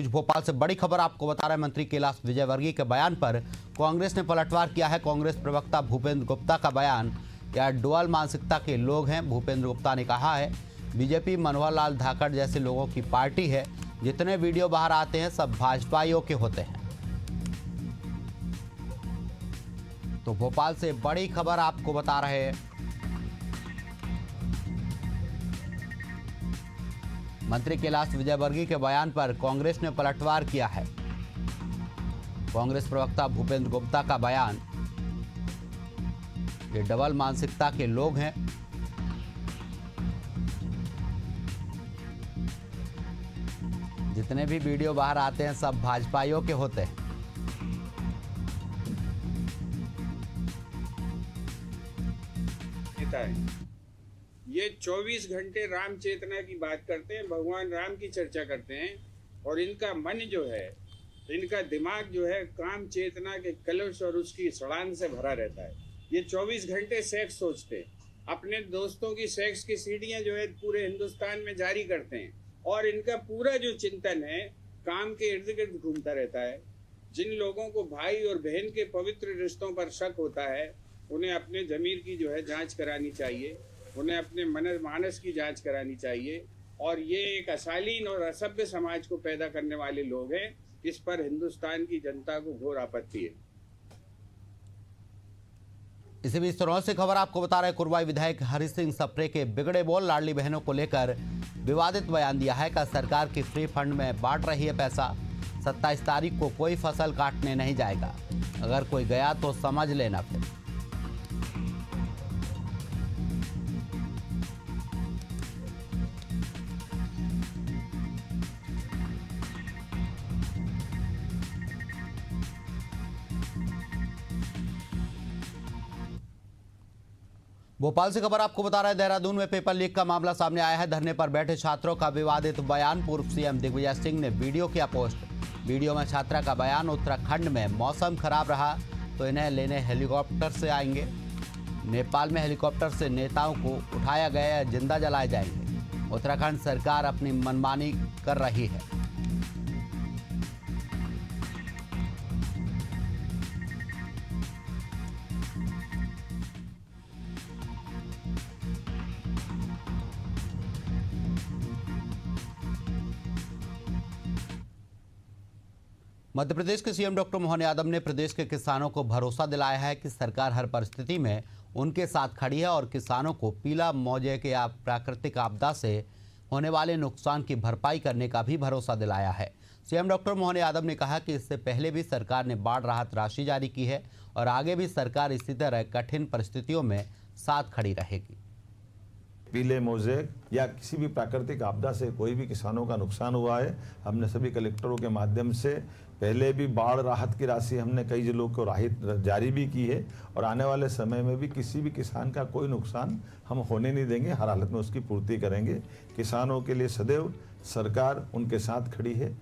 तेज। भोपाल से बड़ी खबर आपको बता रहे हैं, मंत्री कैलाश विजयवर्गीय के बयान पर कांग्रेस ने पलटवार किया है। कांग्रेस प्रवक्ता भूपेंद्र गुप्ता का बयान, यह डुअल मानसिकता के लोग हैं। भूपेंद्र गुप्ता ने कहा है, बीजेपी मनोहर लाल धाकड़ जैसे लोगों की पार्टी है। जितने वीडियो बाहर आते हैं सब भाजपाइयों के होते हैं। तो भोपाल से बड़ी खबर आपको बता रहे हैं, मंत्री कैलाश विजयवर्गीय के बयान पर कांग्रेस ने पलटवार किया है। कांग्रेस प्रवक्ता भूपेंद्र गुप्ता का बयान, ये डबल मानसिकता के लोग हैं। जितने भी वीडियो बाहर आते हैं सब भाजपाइयों के होते हैं। ये 24 घंटे राम चेतना की बात करते हैं, भगवान राम की चर्चा करते हैं, और इनका मन जो है, इनका दिमाग जो है काम चेतना के कलश और उसकी सड़ान से भरा रहता है। ये 24 घंटे सेक्स सोचते हैं, अपने दोस्तों की सेक्स की सीढ़ियां जो है पूरे हिंदुस्तान में जारी करते हैं, और इनका पूरा जो चिंतन है काम के इर्द गिर्द घूमता रहता है। जिन लोगों को भाई और बहन के पवित्र रिश्तों पर शक होता है, उन्हें अपने ज़मीर की जो है जांच करानी चाहिए, उन्हें अपने मानस की जांच करानी चाहिए। और ये एक अशालीन और असभ्य समाज को पैदा करने वाले लोग हैं। इस पर हिंदुस्तान की जनता को घोर आपत्ति है। इसी बीच तरह से खबर आपको बता रहे, कुरवाई विधायक हरि सिंह सप्रे के बिगड़े बोल लाडली बहनों को लेकर विवादित बयान दिया है। का सरकार की फ्री फंड में बांट रही है पैसा। 27 तारीख को कोई फसल काटने नहीं जाएगा, अगर कोई गया तो समझ लेना। फिर भोपाल से खबर आपको बता रहा है, देहरादून में पेपर लीक का मामला सामने आया है। धरने पर बैठे छात्रों का विवादित बयान, पूर्व सीएम दिग्विजय सिंह ने वीडियो किया पोस्ट। वीडियो में छात्रा का बयान, उत्तराखंड में मौसम खराब रहा तो इन्हें लेने हेलीकॉप्टर से आएंगे। नेपाल में हेलीकॉप्टर से नेताओं को उठाया गया या जिंदा जलाए जाएंगे। उत्तराखंड सरकार अपनी मनमानी कर रही है। मध्य प्रदेश के सीएम डॉक्टर मोहन यादव ने प्रदेश के किसानों को भरोसा दिलाया है कि सरकार हर परिस्थिति में उनके साथ खड़ी है और किसानों को पीला मौजे के या प्राकृतिक आपदा से होने वाले नुकसान की भरपाई करने का भी भरोसा दिलाया है। सीएम डॉक्टर मोहन यादव ने कहा कि इससे पहले भी सरकार ने बाढ़ राहत राशि जारी की है और आगे भी सरकार इसी तरह कठिन परिस्थितियों में साथ खड़ी रहेगी। पीले मोजे या किसी भी प्राकृतिक आपदा से कोई भी किसानों का नुकसान हुआ है, हमने सभी कलेक्टरों के माध्यम से पहले भी बाढ़ राहत की राशि हमने कई जिलों को राहत जारी भी की है, और आने वाले समय में भी किसी भी किसान का कोई नुकसान हम होने नहीं देंगे। हर हालत में उसकी पूर्ति करेंगे। किसानों के लिए सदैव सरकार उनके साथ खड़ी है।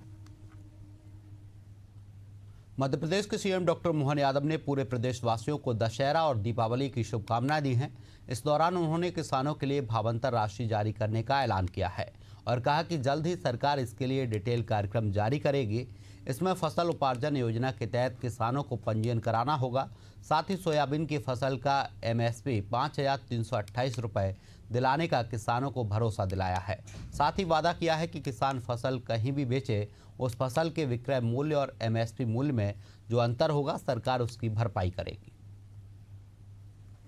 मध्य प्रदेश के सीएम डॉक्टर मोहन यादव ने पूरे प्रदेशवासियों को दशहरा और दीपावली की शुभकामनाएं दी हैं। इस दौरान उन्होंने किसानों के लिए भावांतर राशि जारी करने का ऐलान किया है और कहा कि जल्द ही सरकार इसके लिए डिटेल कार्यक्रम जारी करेगी। इसमें फसल उपार्जन योजना के तहत किसानों को पंजीयन कराना होगा। साथ ही सोयाबीन की फसल का MSP 5,328 रुपये दिलाने का किसानों को भरोसा दिलाया है। साथ ही वादा किया है कि किसान फसल कहीं भी बेचे, उस फसल के विक्रय मूल्य और MSP मूल्य में जो अंतर होगा सरकार उसकी भरपाई करेगी।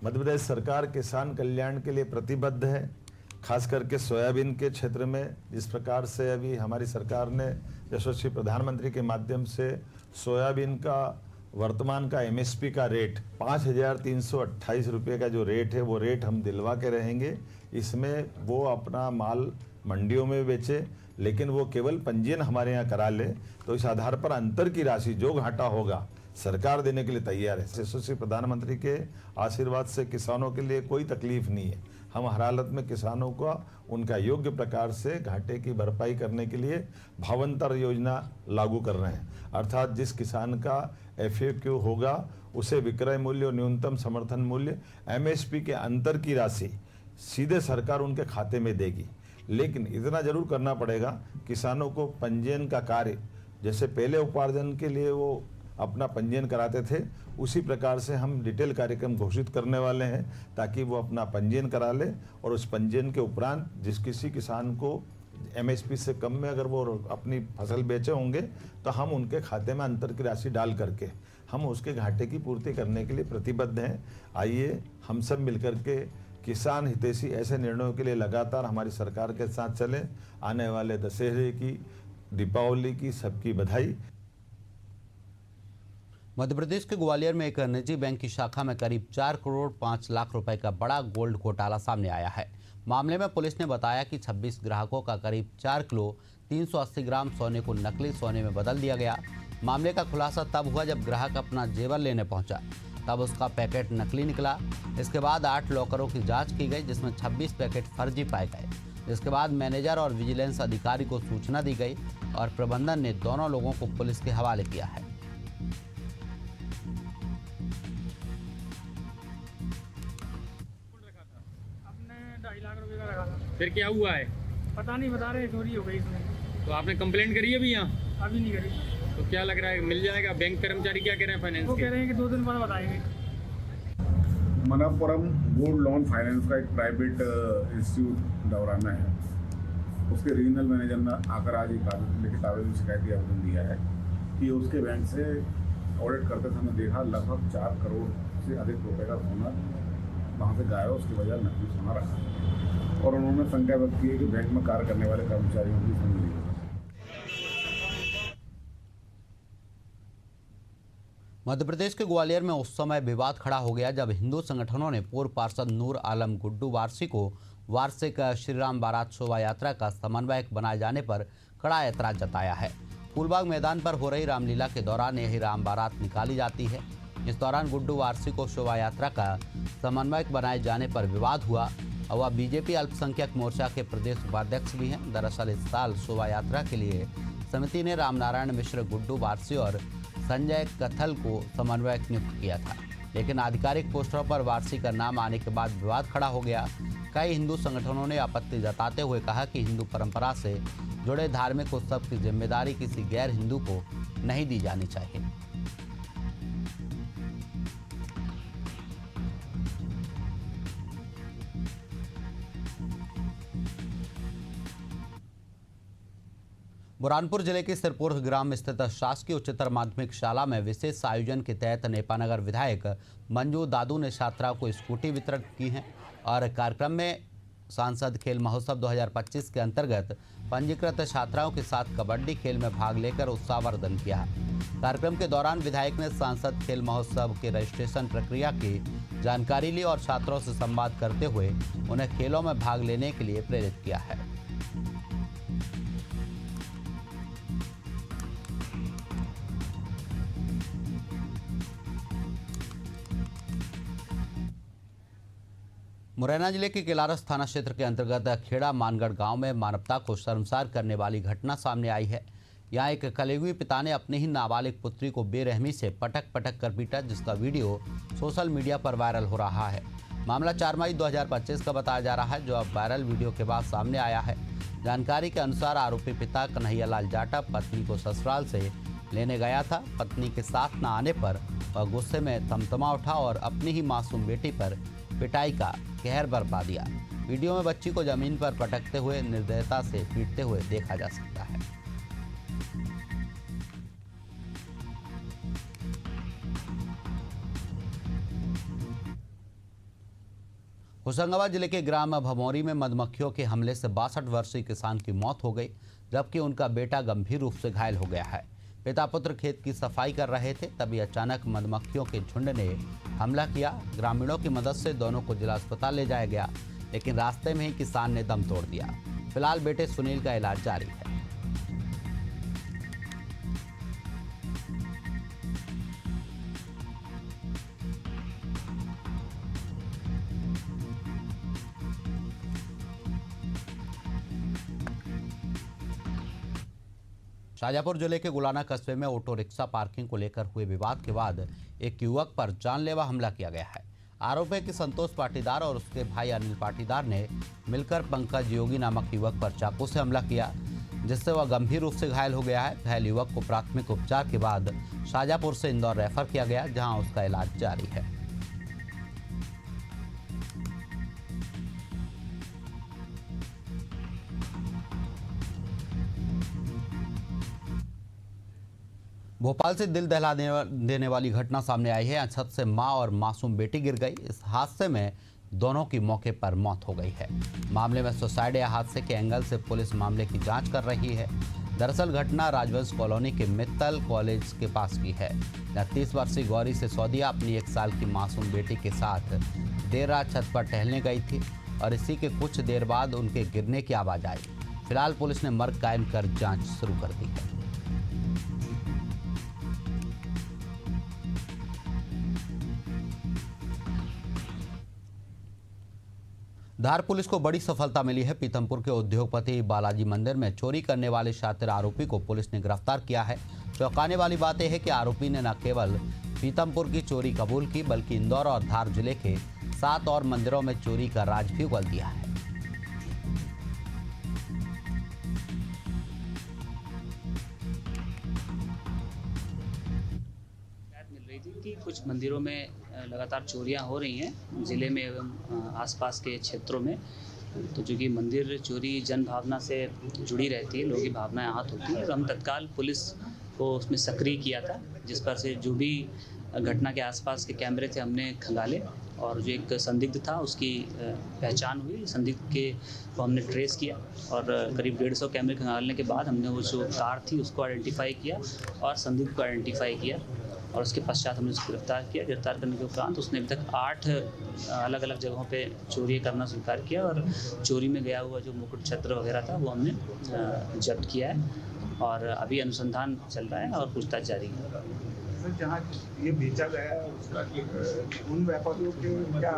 मध्य प्रदेश सरकार किसान कल्याण के लिए प्रतिबद्ध है। खास करके सोयाबीन के क्षेत्र में जिस प्रकार से अभी हमारी सरकार ने यशस्वी प्रधानमंत्री के माध्यम से सोयाबीन का वर्तमान का MSP का रेट 5,328 रुपये का जो रेट है, वो रेट हम दिलवा के रहेंगे। इसमें वो अपना माल मंडियों में बेचे, लेकिन वो केवल पंजीयन हमारे यहाँ करा ले, तो इस आधार पर अंतर की राशि जो घाटा होगा सरकार देने के लिए तैयार है। यशस्वी प्रधानमंत्री के आशीर्वाद से किसानों के लिए कोई तकलीफ नहीं है। हम हर हालत में किसानों को उनका योग्य प्रकार से घाटे की भरपाई करने के लिए भावांतर योजना लागू कर रहे हैं। अर्थात जिस किसान का FAQ होगा उसे विक्रय मूल्य और न्यूनतम समर्थन मूल्य MSP के अंतर की राशि सीधे सरकार उनके खाते में देगी। लेकिन इतना जरूर करना पड़ेगा, किसानों को पंजीयन का कार्य जैसे पहले उपार्जन के लिए वो अपना पंजीयन कराते थे, उसी प्रकार से हम डिटेल कार्यक्रम घोषित करने वाले हैं ताकि वो अपना पंजीयन करा ले और उस पंजीयन के उपरांत जिस किसी किसान को एमएसपी से कम में अगर वो अपनी फसल बेचे होंगे तो हम उनके खाते में अंतर की राशि डाल करके हम उसके घाटे की पूर्ति करने के लिए प्रतिबद्ध हैं। आइए हम सब मिलकर के किसान हितैषी ऐसे निर्णयों के लिए लगातार हमारी सरकार के साथ चलें। आने वाले दशहरे की, दीपावली की सबकी बधाई। मध्य प्रदेश के ग्वालियर में एक निजी बैंक की शाखा में करीब 4 करोड़ 5 लाख रुपए का बड़ा गोल्ड घोटाला सामने आया है। मामले में पुलिस ने बताया कि 26 ग्राहकों का करीब 4 किलो 380 ग्राम सोने को नकली सोने में बदल दिया गया। मामले का खुलासा तब हुआ जब ग्राहक अपना जेवर लेने पहुंचा, तब उसका पैकेट नकली निकला। इसके बाद 8 लॉकरों की जांच की गई, जिसमें 26 पैकेट फर्जी पाए गए। जिसके बाद मैनेजर और विजिलेंस अधिकारी को सूचना दी गई और प्रबंधन ने दोनों लोगों को पुलिस के हवाले किया है। आपने 2.5 लाख रुपए का रखा था। फिर क्या हुआ है? पता नहीं, बता रहे चोरी हो गई इसमें। तो आपने कंप्लेंट करी है अभी यहाँ? अभी नहीं करी। तो क्या लग रहा है मिल जाएगा? बैंक कर्मचारी क्या कह रहे हैं फाइनेंस वो के? कह रहे हैं कि 2 दिन बाद बताएंगे। मनप्पुरम गोल्ड लोन फाइनेंस का एक प्राइवेट इंस्टीट्यूट डवराना है, उसके रीजनल मैनेजर ने आकर आज एक लिखित आवेदन शिकायती आवेदन दिया है कि उसके बैंक से ऑडिट करते समय देखा लगभग 4 करोड़ से अधिक रुपए का सोना वहाँ से गायब, उसकी वजह नकली सोना रखा और उन्होंने शंका व्यक्त की है कि बैंक में कार्य करने वाले कर्मचारियों की संलिप्तता। मध्य प्रदेश के ग्वालियर में उस समय विवाद खड़ा हो गया जब हिंदू संगठनों ने पूर्व पार्षद नूर आलम गुड्डू वारसी को वार्षिक श्रीराम बारात शोभा यात्रा का समन्वयक बनाए जाने पर कड़ा ऐतराज जताया है। फूलबाग मैदान पर हो रही रामलीला के दौरान यही राम बारात निकाली जाती है। इस दौरान गुड्डू वारसी को शोभा यात्रा का समन्वयक बनाए जाने पर विवाद हुआ और वह बीजेपी अल्पसंख्यक मोर्चा के प्रदेश उपाध्यक्ष भी हैं। दरअसल इस साल शोभा यात्रा के लिए समिति ने रामनारायण मिश्र, गुड्डू वारसी और संजय कथल को समन्वयक नियुक्त किया था, लेकिन आधिकारिक पोस्टरों पर वारसी का नाम आने के बाद विवाद खड़ा हो गया। कई हिंदू संगठनों ने आपत्ति जताते हुए कहा कि हिंदू परंपरा से जुड़े धार्मिक उत्सव की जिम्मेदारी किसी गैर हिंदू को नहीं दी जानी चाहिए। बुरहानपुर जिले के सिरपुर ग्राम में स्थित शासकीय उच्चतर माध्यमिक शाला में विशेष आयोजन के तहत नेपानगर विधायक मंजू दादू ने छात्राओं को स्कूटी वितरित की हैं और कार्यक्रम में सांसद खेल महोत्सव 2025 के अंतर्गत पंजीकृत छात्राओं के साथ कबड्डी खेल में भाग लेकर उत्साहवर्धन किया। कार्यक्रम के दौरान विधायक ने सांसद खेल महोत्सव के रजिस्ट्रेशन प्रक्रिया की जानकारी ली और छात्रों से संवाद करते हुए उन्हें खेलों में भाग लेने के लिए प्रेरित किया है। मुरैना जिले के केलारस थाना क्षेत्र के अंतर्गत खेड़ा मानगढ़ गांव में मानवता को शर्मसार करने वाली घटना सामने आई है। यहां एक कलेगुई पिता ने अपनी ही नाबालिग पुत्री को बेरहमी से पटक पटक कर पीटा, जिसका वीडियो सोशल मीडिया पर वायरल हो रहा है। मामला 4 मई 2025 का बताया जा रहा है, जो अब वायरल वीडियो के बाद सामने आया है। जानकारी के अनुसार आरोपी पिता कन्हैयालाल जाटव पत्नी को ससुराल से लेने गया था। पत्नी के साथ न आने पर वह गुस्से में तमतमा उठा और अपनी ही मासूम बेटी पर पिटाई का कहर बरपा दिया। वीडियो में बच्ची को जमीन पर पटकते हुए निर्दयता से पीटते हुए देखा जा सकता है। होशंगाबाद जिले के ग्राम भमौरी में मधुमक्खियों के हमले से 62 वर्षीय किसान की मौत हो गई, जबकि उनका बेटा गंभीर रूप से घायल हो गया है। पिता पुत्र खेत की सफाई कर रहे थे, तभी अचानक मधुमक्खियों के झुंड ने हमला किया। ग्रामीणों की मदद से दोनों को जिला अस्पताल ले जाया गया, लेकिन रास्ते में ही किसान ने दम तोड़ दिया। फिलहाल बेटे सुनील का इलाज जारी है। शाजापुर जिले के गुलाना कस्बे में ऑटो रिक्शा पार्किंग को लेकर हुए विवाद के बाद एक युवक पर जानलेवा हमला किया गया है। आरोप है कि संतोष पाटीदार और उसके भाई अनिल पाटीदार ने मिलकर पंकज योगी नामक युवक पर चाकू से हमला किया। जिससे वह गंभीर रूप से घायल हो गया है। घायल युवक को प्राथमिक उपचार के बाद शाजापुर से इंदौर रेफर किया गया, जहां उसका इलाज जारी है। भोपाल से दिल दहला देने वाली घटना सामने आई है। यहाँ छत से मां और मासूम बेटी गिर गई। इस हादसे में दोनों की मौके पर मौत हो गई है। मामले में सुसाइड या हादसे के एंगल से पुलिस मामले की जांच कर रही है। दरअसल घटना राजवंश कॉलोनी के मित्तल कॉलेज के पास की है। 30 वर्षीय गौरी सिसोदिया अपनी 1 साल की मासूम बेटी के साथ देर रात छत पर टहलने गई थी और इसी के कुछ देर बाद उनके गिरने की आवाज आई। फिलहाल पुलिस ने मर्ग कायम कर जांच शुरू कर दी है। धार पुलिस को बड़ी सफलता मिली है। पीथमपुर के उद्योगपति बालाजी मंदिर में चोरी करने वाले शातिर आरोपी को पुलिस ने गिरफ्तार किया है। चौंकाने वाली बात यह है कि आरोपी ने न केवल पीथमपुर की चोरी कबूल की, बल्कि इंदौर और धार जिले के 7 और मंदिरों में चोरी का राज भी उगल दिया है। मिल रही थी कि कुछ मंदिरों में लगातार चोरियां हो रही हैं ज़िले में एवं आसपास के क्षेत्रों में। तो चूँकि मंदिर चोरी जन भावना से जुड़ी रहती है, लोगों की भावनाएं आहत होती हैं, तो हम तत्काल पुलिस को उसमें सक्रिय किया था, जिस पर से जो भी घटना के आसपास के कैमरे थे हमने खंगाले और जो एक संदिग्ध था उसकी पहचान हुई। संदिग्ध को हमने ट्रेस किया और करीब 150 कैमरे खंगालने के बाद हमने वो जो कार थी उसको आइडेंटिफाई किया और संदिग्ध को आइडेंटिफाई किया और उसके पश्चात हमने उसको गिरफ्तार किया। गिरफ्तार करने के उपरांत उसने अभी तक 8 अलग अलग जगहों पे चोरी करना स्वीकार किया और चोरी में गया हुआ जो मुकुट छत्र वगैरह था वो हमने जब्त किया है और अभी अनुसंधान चल रहा है और पूछताछ जारी है। जहाँ ये बेचा गया है उसका उन व्यापारियों के क्या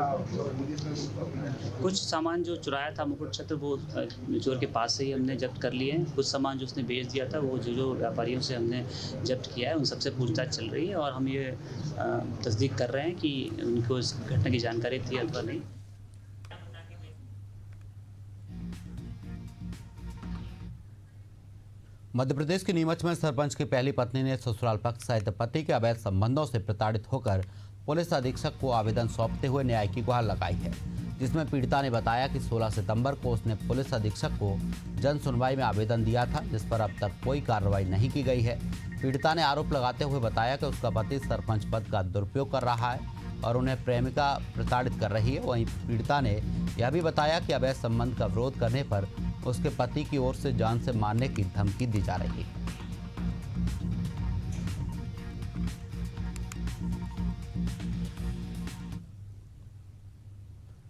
कुछ सामान जो चुराया था मुकुट छत्र वो चोर के पास से ही हमने जब्त कर लिए हैं। कुछ सामान जो उसने बेच दिया था वो जो व्यापारियों से हमने जब्त किया है उन सबसे पूछताछ चल रही है और हम ये तस्दीक कर रहे हैं कि उनको इस घटना की जानकारी थी अथवा नहीं। मध्य प्रदेश के नीमच में सरपंच की पहली पत्नी ने ससुराल पक्ष सहित पति के अवैध संबंधों से प्रताड़ित होकर पुलिस अधीक्षक को आवेदन सौंपते हुए न्याय की गुहार लगाई है, जिसमें पीड़िता ने बताया कि 16 सितंबर को उसने पुलिस अधीक्षक को जन सुनवाई में आवेदन दिया था, जिस पर अब तक कोई कार्रवाई नहीं की गई है। पीड़िता ने आरोप लगाते हुए बताया कि उसका पति सरपंच पद का दुरुपयोग कर रहा है और उन्हें प्रेमिका प्रताड़ित कर रही है। वहीं पीड़िता ने यह भी बताया कि अवैध संबंध का विरोध करने पर उसके पति की ओर से जान से मारने की धमकी दी जा रही है।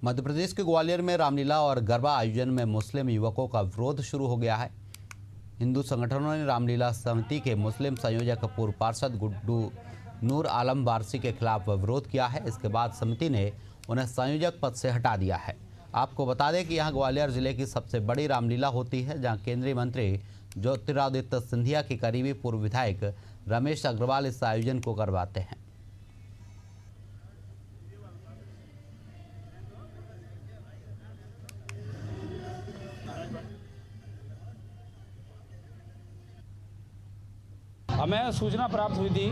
मध्य प्रदेश के ग्वालियर में रामलीला और गरबा आयोजन में मुस्लिम युवकों का विरोध शुरू हो गया है। हिंदू संगठनों ने रामलीला समिति के मुस्लिम संयोजक पूर्व पार्षद गुड्डू नूर आलम वारसी के खिलाफ विरोध किया है। इसके बाद समिति ने उन्हें संयोजक पद से हटा दिया है। आपको बता दें कि यहां ग्वालियर जिले की सबसे बड़ी रामलीला होती है, जहां केंद्रीय मंत्री ज्योतिरादित्य सिंधिया के करीबी पूर्व विधायक रमेश अग्रवाल इस आयोजन को करवाते हैं। हमें सूचना प्राप्त हुई थी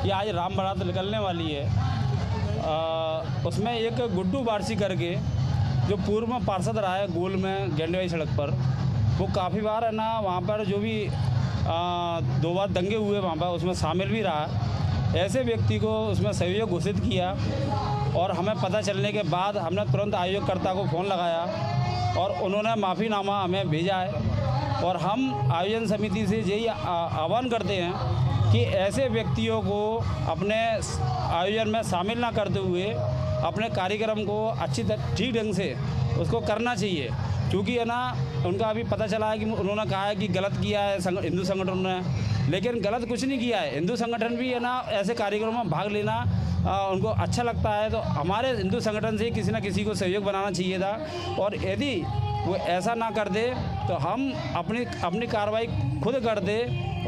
कि आज राम बारात निकलने वाली है। उसमें एक गुड्डू वारसी करके जो पूर्व में पार्षद रहा है गोल में गेंडवाई सड़क पर, वो काफ़ी बार है ना वहाँ पर जो भी 2 बार दंगे हुए वहाँ पर उसमें शामिल भी रहा। ऐसे व्यक्ति को उसमें सहयोग घोषित किया और हमें पता चलने के बाद हमने तुरंत आयोजककर्ता को फ़ोन लगाया और उन्होंने माफ़ीनामा हमें भेजा है। और हम आयोजन समिति से यही आह्वान करते हैं कि ऐसे व्यक्तियों को अपने आयोजन में शामिल ना करते हुए अपने कार्यक्रम को ठीक ढंग से उसको करना चाहिए, क्योंकि है ना उनका अभी पता चला है कि उन्होंने कहा है कि गलत किया है हिंदू संगठन ने, लेकिन गलत कुछ नहीं किया है। हिंदू संगठन भी है ना ऐसे कार्यक्रमों में भाग लेना उनको अच्छा लगता है, तो हमारे हिंदू संगठन से किसी न किसी को सहयोग बनाना चाहिए था। और यदि वो ऐसा ना कर दे तो हम अपनी कार्रवाई खुद कर दे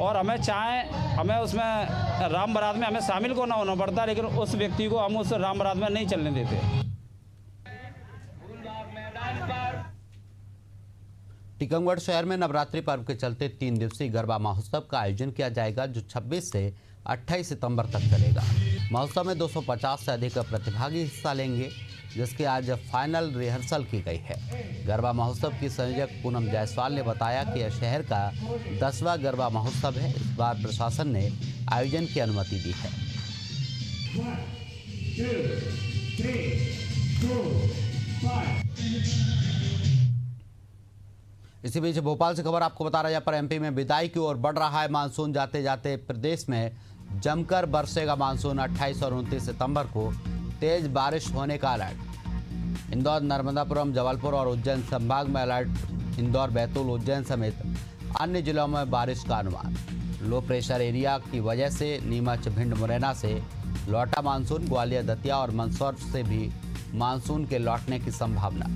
और हमें उसमें राम बारात में हमें शामिल को ना होना पड़ता, लेकिन उस व्यक्ति को हम उस राम बारात में नहीं चलने देते। टीकमगढ़ शहर में नवरात्रि पर्व के चलते 3 दिवसीय गरबा महोत्सव का आयोजन किया जाएगा, जो 26 से 28 सितंबर तक चलेगा। महोत्सव में 250 से अधिक प्रतिभागी हिस्सा लेंगे, जिसकी आज फाइनल रिहर्सल की गई है। गरबा महोत्सव की संयोजक पूनम जायसवाल ने बताया कि यह शहर का 10वां गरबा महोत्सव है। इस बार प्रशासन ने आयोजन की अनुमति दी है। 1, 2, 3, 4, 5। इसी बीच भोपाल से खबर आपको बता रहे हैं, पर एमपी में विदाई की ओर बढ़ रहा है मानसून। जाते जाते प्रदेश में जमकर बरसेगा मानसून। 28 और 29 सितंबर को तेज बारिश होने का अलर्ट। इंदौर, नर्मदापुरम, जबलपुर और उज्जैन संभाग में अलर्ट। इंदौर, बैतूल, उज्जैन समेत अन्य जिलों में बारिश का अनुमान। लो प्रेशर एरिया की वजह से नीमच, भिंड, मुरैना से लौटा मानसून। ग्वालियर, दतिया और मंदसौर से भी मानसून के लौटने की संभावना।